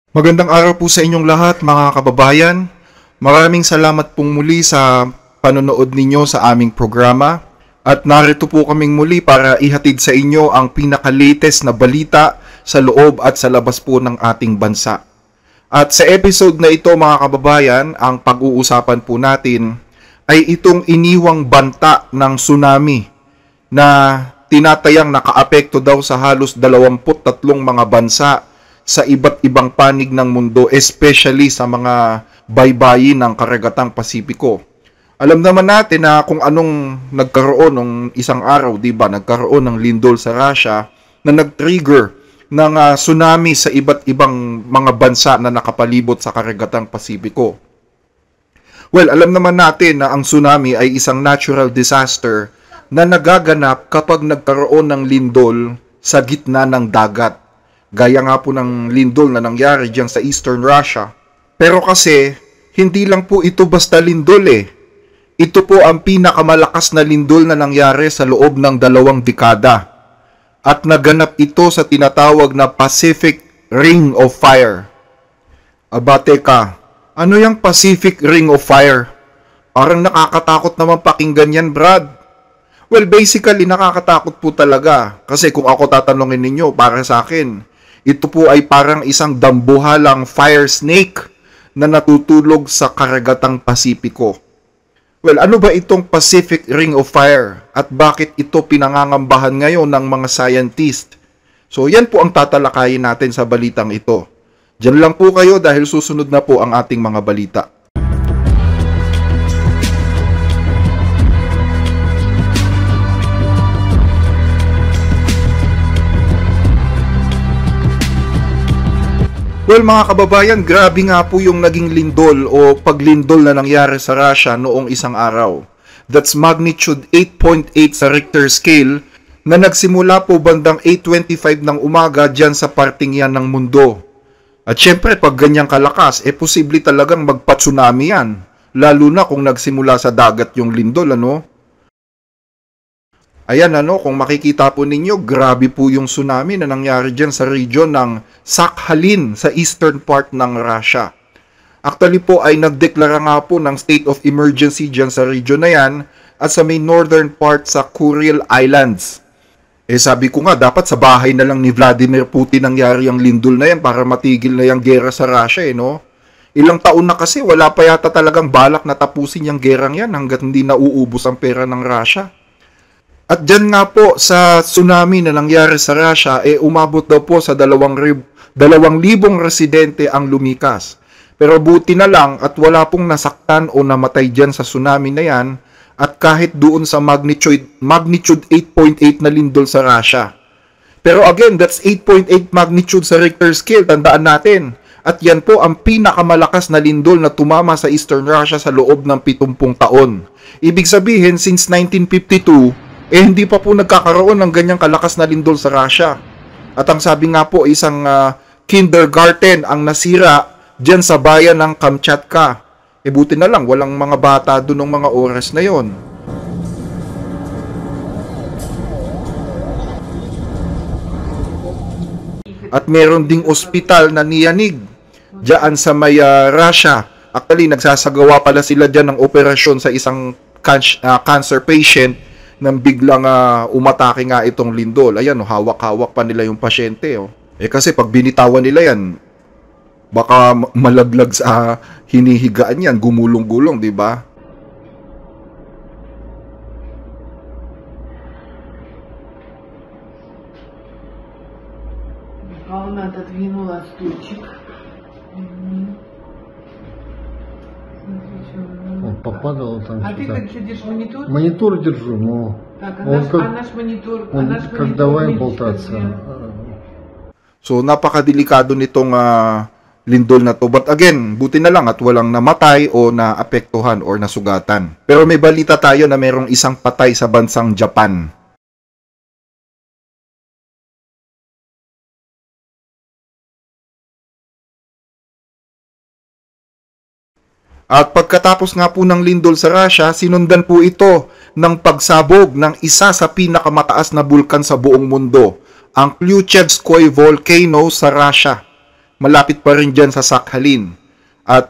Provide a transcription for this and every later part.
Magandang araw po sa inyong lahat mga kababayan. Maraming salamat pong muli sa panonood ninyo sa aming programa. At narito po kaming muli para ihatid sa inyo ang pinaka-latest na balita sa loob at sa labas po ng ating bansa. At sa episode na ito mga kababayan, ang pag-uusapan po natin ay itong iniwang banta ng tsunami na tinatayang nakaapekto daw sa halos 23 mga bansa sa iba't ibang panig ng mundo, especially sa mga baybayin ng Karagatang Pasipiko. Alam naman natin na kung anong nagkaroon ng isang araw, di ba? Nagkaroon ng lindol sa Russia na nag-trigger ng tsunami sa iba't ibang mga bansa na nakapalibot sa Karagatang Pasipiko. Well, alam naman natin na ang tsunami ay isang natural disaster na nagaganap kapag nagkaroon ng lindol sa gitna ng dagat. Gaya nga po ng lindol na nangyari dyan sa Eastern Russia. Pero kasi, hindi lang po ito basta lindol eh. Ito po ang pinakamalakas na lindol na nangyari sa loob ng 2 dekada. At naganap ito sa tinatawag na Pacific Ring of Fire. Aba teka, ano yung Pacific Ring of Fire? Parang nakakatakot naman pakinggan yan, Brad. Well, basically, nakakatakot po talaga. Kasi kung ako tatanungin ninyo, para sa akin, ito po ay parang isang dambuhalang fire snake na natutulog sa Karagatang Pasipiko. Well, ano ba itong Pacific Ring of Fire at bakit ito pinangangambahan ngayon ng mga scientist? So, yan po ang tatalakayin natin sa balitang ito. Diyan lang po kayo dahil susunod na po ang ating mga balita. Well mga kababayan, grabe nga po yung naging lindol o paglindol na nangyari sa Russia noong isang araw. That's magnitude 8.8 sa Richter scale na nagsimula po bandang 8:25 ng umaga dyan sa parting yan ng mundo. At syempre pag ganyang kalakas, posible talagang magpa-tsunami yan. Lalo na kung nagsimula sa dagat yung lindol, ano? Ayan kung makikita po ninyo, grabe po yung tsunami na nangyari dyan sa region ng Sakhalin sa eastern part ng Russia. Actually po ay nagdeklara nga po ng state of emergency dyan sa region na yan at sa may northern part sa Kuril Islands. Sabi ko nga, dapat sa bahay na lang ni Vladimir Putin nangyari ang lindol na yan para matigil na yung gera sa Russia, no? Ilang taon na kasi, wala pa yata talagang balak na tapusin yung gerang yan hanggat hindi nauubos ang pera ng Russia. At dyan nga po sa tsunami na nangyari sa Russia, umabot daw po sa 2,000 residente ang lumikas. Pero buti na lang at wala pong nasaktan o namatay dyan sa tsunami na yan at kahit doon sa magnitude 8.8 na lindol sa Russia. Pero again, that's 8.8 magnitude sa Richter scale, tandaan natin. At yan po ang pinakamalakas na lindol na tumama sa Eastern Russia sa loob ng 70 taon. Ibig sabihin, since 1952, hindi pa po nagkakaroon ng ganyang kalakas na lindol sa Russia. At ang sabi nga po, isang kindergarten ang nasira dyan sa bayan ng Kamchatka. Buti na lang, walang mga bata doon ng mga oras na yon. At meron ding ospital na niyanig dyan sa may Russia. Actually, nagsasagawa pala sila dyan ng operasyon sa isang cancer patient nang biglang umatake nga itong lindol. Ayan, hawak-hawak pa nila yung pasyente. Kasi pag binitawan nila yan, baka malaglag sa hinihigaan yan, gumulong-gulong, di ba? Она отодвинула стульчик. Он попадал там. А ты как сидишь, монитор? Монитор держу, но Так, наш монитор, давай болтаться. So napakadelikado nitong lindol na to. But again, buti na lang at walang namatay o naapektuhan or nasugatan. Pero may balita tayo na merong isang patay sa bansang Japan. At pagkatapos nga po ng lindol sa Russia, sinundan po ito ng pagsabog ng isa sa pinakamataas na bulkan sa buong mundo, ang Klyuchevskoy Volcano sa Russia. malapit pa rin dyan sa Sakhalin. At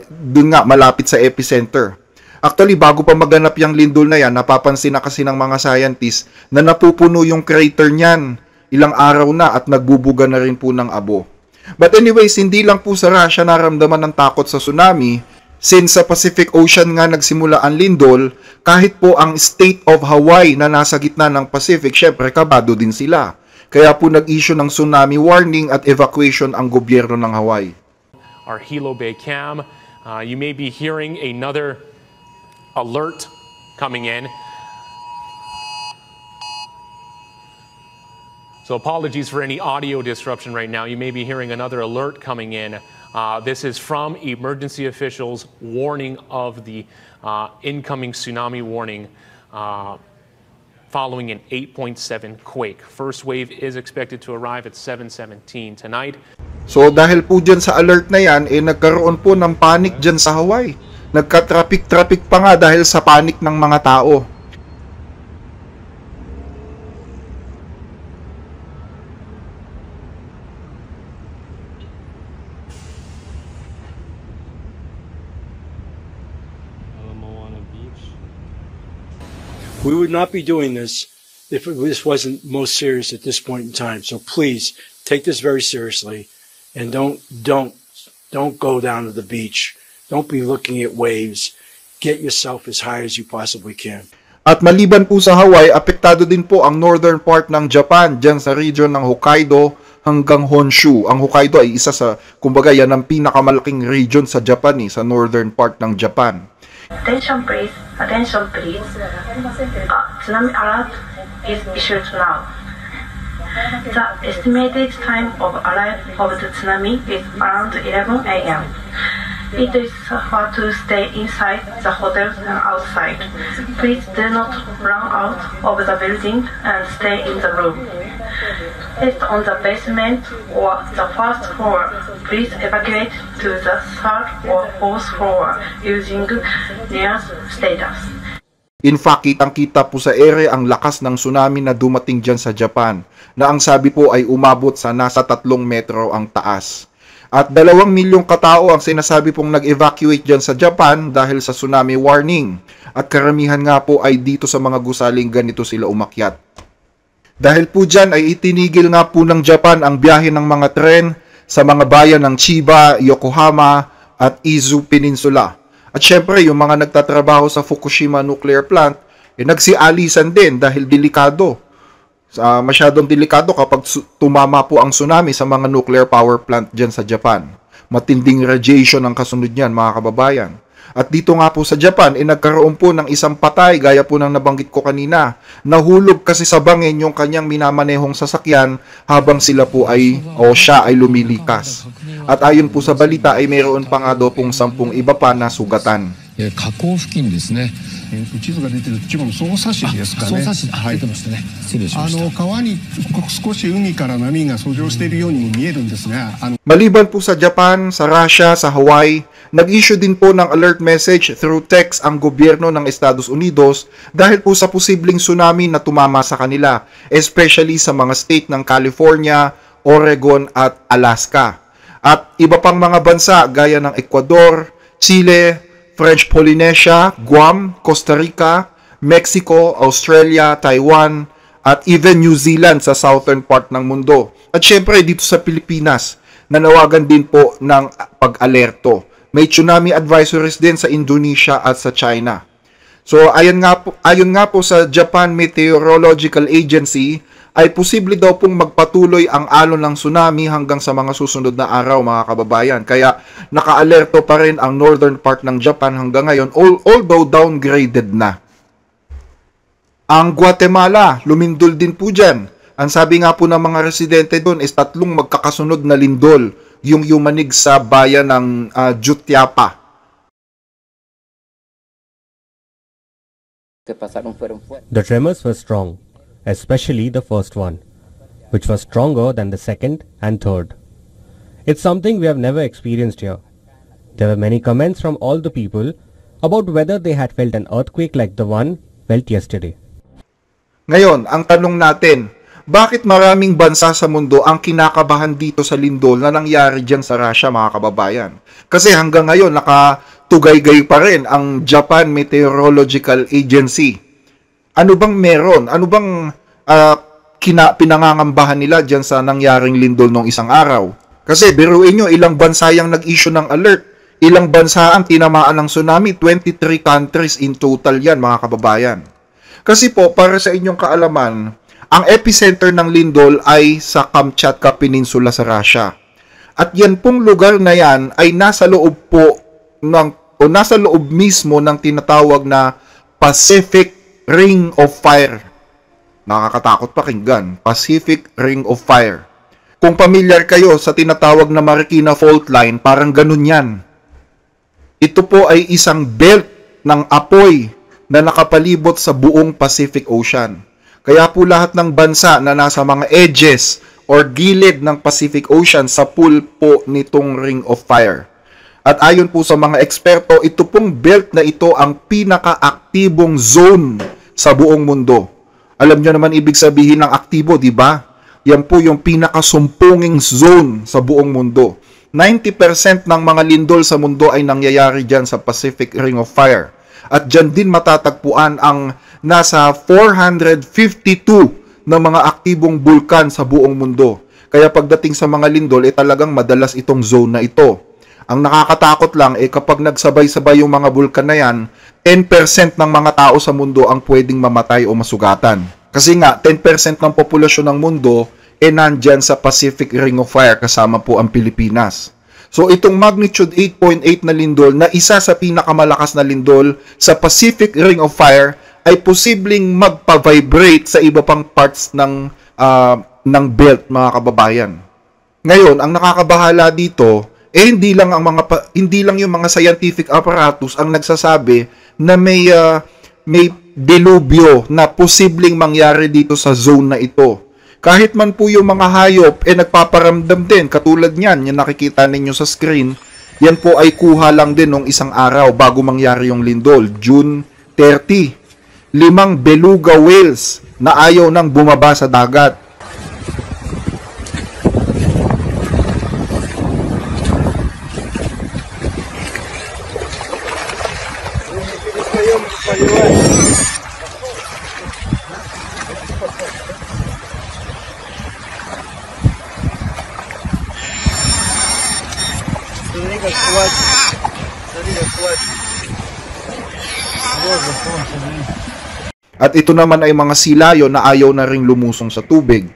dun nga, malapit sa epicenter. Actually, bago pa maganap yung lindol na yan, napapansin na kasi ng mga scientists na napupuno yung crater niyan ilang araw na at nagbubuga na rin po ng abo. But anyways, hindi lang po sa Russia naramdaman ng takot sa tsunami. Since sa Pacific Ocean nga nagsimula ang lindol, kahit po ang state of Hawaii na nasa gitna ng Pacific, syempre kabado din sila. Kaya po nag-issue ng tsunami warning at evacuation ang gobyerno ng Hawaii. Our Hilo Bay cam, you may be hearing another alert coming in. So apologies for any audio disruption right now. You may be hearing another alert coming in. This is from emergency officials warning of the incoming tsunami warning following an 8.7 quake. First wave is expected to arrive at 7:17 tonight. So dahil po dyan sa alert na yan, nagkaroon po ng panic dyan sa Hawaii. Nagka-traffic pa nga dahil sa panic ng mga tao. We would not be doing this if this wasn't most serious at this point in time. So please take this very seriously and don't go down to the beach. Don't be looking at waves. Get yourself as high as you possibly can. At maliban po sa Hawaii, apektado din po ang northern part ng Japan, dyan sa region ng Hokkaido hanggang Honshu. Ang Hokkaido ay isa sa, kumbaga yan ang pinakamalaking region sa Japan, sa northern part ng Japan. Attention please. Attention please. Tsunami alert is issued now. The estimated time of arrival of the tsunami is around 11 a.m. It is safer to stay inside the hotels and outside. Please do not run out of the building and stay in the room. If on the basement or the first floor, please evacuate to the third or fourth floor using nearest status. In fact, kitang-kita po sa ere ang lakas ng tsunami na dumating dyan sa Japan, na ang sabi po ay umabot sa nasa 3 metro ang taas. At 2 milyong katao ang sinasabi pong nag-evacuate dyan sa Japan dahil sa tsunami warning. At karamihan nga po ay dito sa mga gusaling ganito sila umakyat. Dahil po dyan ay itinigil nga po ng Japan ang biyahe ng mga tren sa mga bayan ng Chiba, Yokohama at Izu Peninsula. At syempre, yung mga nagtatrabaho sa Fukushima Nuclear Plant, nagsialisan din dahil delikado. Masyadong delikado kapag tumama po ang tsunami sa mga nuclear power plant dyan sa Japan. Matinding radiation ang kasunod niyan, mga kababayan. At dito nga po sa Japan, nagkaroon po ng isang patay, gaya po ng nabanggit ko kanina. Nahulog kasi sa bangin yung kanyang minamanehong sasakyan habang sila po siya ay lumilikas. At ayon po sa balita ay mayroon pa nga daw pong 10 iba pa na sugatan. 河口付近ですね。地図が出てる地方の匝瑳市ですかね。匝瑳市出てましたね。失礼しました。川に少し海から波が遡上しているようにも見えるんですが、Maliban po sa Japan, sa Russia, sa Hawaii, nag-issue din po ng alert message through text ang gobyerno ng Estados Unidos dahil po sa posibleng tsunami na tumama sa kanila, especially sa mga state ng California, Oregon at Alaska. At iba pang mga bansa gaya ng Ecuador, Chile, French Polynesia, Guam, Costa Rica, Mexico, Australia, Taiwan, at even New Zealand sa southern part ng mundo. At syempre dito sa Pilipinas, nanawagan din po ng pag-alerto. May tsunami advisories din sa Indonesia at sa China. So ayon nga po sa Japan Meteorological Agency, ay posible daw pong magpatuloy ang alon ng tsunami hanggang sa mga susunod na araw, mga kababayan. Kaya naka-alerto pa rin ang northern part ng Japan hanggang ngayon, although downgraded na. Ang Guatemala, lumindol din po dyan. Ang sabi nga po ng mga residente doon is 3 magkakasunod na lindol yung yumanig sa bayan ng Jutiapa. The tremors were strong, especially the first one, which was stronger than the second and third. It's something we have never experienced here. There were many comments from all the people about whether they had felt an earthquake like the one felt yesterday. Ngayon, ang tanong natin, bakit maraming bansa sa mundo ang kinakabahan dito sa lindol na nangyari dyan sa Russia, mga kababayan? Kasi hanggang ngayon, nakatugaygay pa rin ang Japan Meteorological Agency. Ano bang meron? Ano bang pinangangambahan nila dyan sa nangyaring lindol nung isang araw? Kasi biruin nyo, ilang bansa yung nag-issue ng alert. Ilang bansa ang tinamaan ng tsunami? 23 countries in total yan, mga kababayan. Kasi po, para sa inyong kaalaman, ang epicenter ng lindol ay sa Kamchatka Peninsula sa Russia. At yan pong lugar na yan ay nasa loob mismo ng tinatawag na Pacific Ring of Fire. Nakakatakot pakinggan, Pacific Ring of Fire. Kung pamilyar kayo sa tinatawag na Marikina Fault Line, parang ganun yan. Ito po ay isang belt ng apoy na nakapalibot sa buong Pacific Ocean. Kaya po lahat ng bansa na nasa mga edges or gilid ng Pacific Ocean sa pool po nitong Ring of Fire. At ayon po sa mga eksperto, ito pong belt na ito ang pinaka-aktibong zone sa buong mundo. Alam nyo naman ibig sabihin ng aktibo, di ba? Yan po yung pinaka-sumpunging zone sa buong mundo. 90% ng mga lindol sa mundo ay nangyayari dyan sa Pacific Ring of Fire. At dyan din matatagpuan ang nasa 452 na mga aktibong bulkan sa buong mundo. Kaya pagdating sa mga lindol, talagang madalas itong zone na ito. Ang nakakatakot lang, kapag nagsabay-sabay yung mga bulkan na yan, 10% ng mga tao sa mundo ang pwedeng mamatay o masugatan. Kasi nga, 10% ng populasyon ng mundo nandyan sa Pacific Ring of Fire, kasama po ang Pilipinas. So itong magnitude 8.8 na lindol na isa sa pinakamalakas na lindol sa Pacific Ring of Fire ay posibleng magpa-vibrate sa iba pang parts ng belt, mga kababayan. Ngayon, ang nakakabahala dito hindi lang yung mga scientific apparatus ang nagsasabi na may delubyo na posibleng mangyari dito sa zone na ito. Kahit man po yung mga hayop, nagpaparamdam din. Katulad niyan, yung nakikita ninyo sa screen, yan po ay kuha lang din ng isang araw bago mangyari yung lindol, June 30. 5 beluga whales na ayaw nang bumaba sa dagat. At ito naman ay mga silayo na ayaw na ring lumusong sa tubig.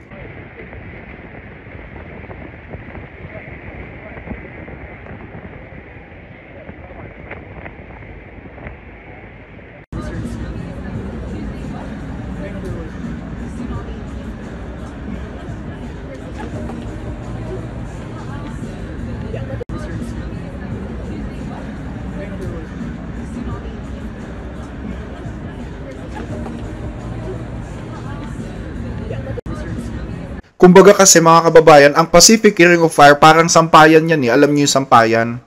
Kumbaga kasi mga kababayan, ang Pacific Ring of Fire parang sampayan yan eh. Alam niyo yung sampayan?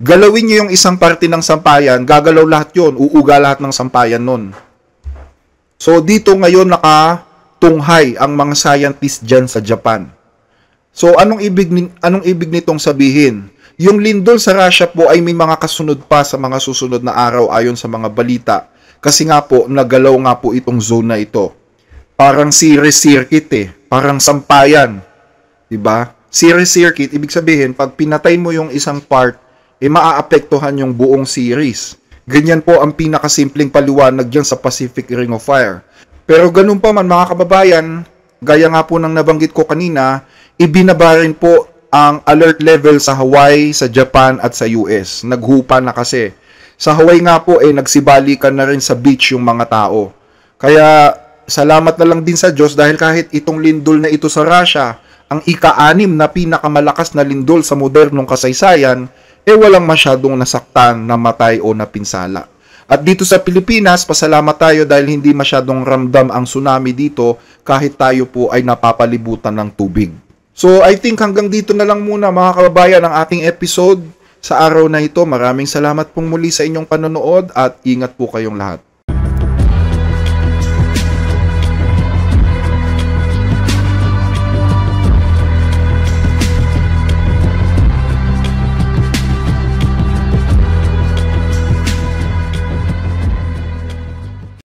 Galawin niyo yung isang parte ng sampayan, gagalaw lahat yun, uuga lahat ng sampayan nun. So dito ngayon nakatunghay ang mga scientists dyan sa Japan. So anong ibig nitong sabihin? Yung lindol sa Russia po ay may mga kasunod pa sa mga susunod na araw ayon sa mga balita. Kasi nga po, nagalaw nga po itong zone na ito. Parang series circuit eh. Parang sampayan. Diba? Series circuit, ibig sabihin, pag pinatay mo yung isang part, maaapektuhan yung buong series. Ganyan po ang pinakasimpleng paliwanag dyan sa Pacific Ring of Fire. Pero ganun pa man mga kababayan, gaya nga po ng nabanggit ko kanina, ibinaba rin po ang alert level sa Hawaii, sa Japan at sa US. Naghupa na kasi. Sa Hawaii nga po, nagsibalikan na rin sa beach yung mga tao. Kaya salamat na lang din sa Diyos dahil kahit itong lindol na ito sa Russia, ang ika-6 na pinakamalakas na lindol sa modernong kasaysayan, walang masyadong nasaktan, namatay o napinsala. At dito sa Pilipinas, pasalamat tayo dahil hindi masyadong ramdam ang tsunami dito kahit tayo po ay napapalibutan ng tubig. So I think hanggang dito na lang muna mga kababayan ang ating episode sa araw na ito. Maraming salamat pong muli sa inyong panonood at ingat po kayong lahat.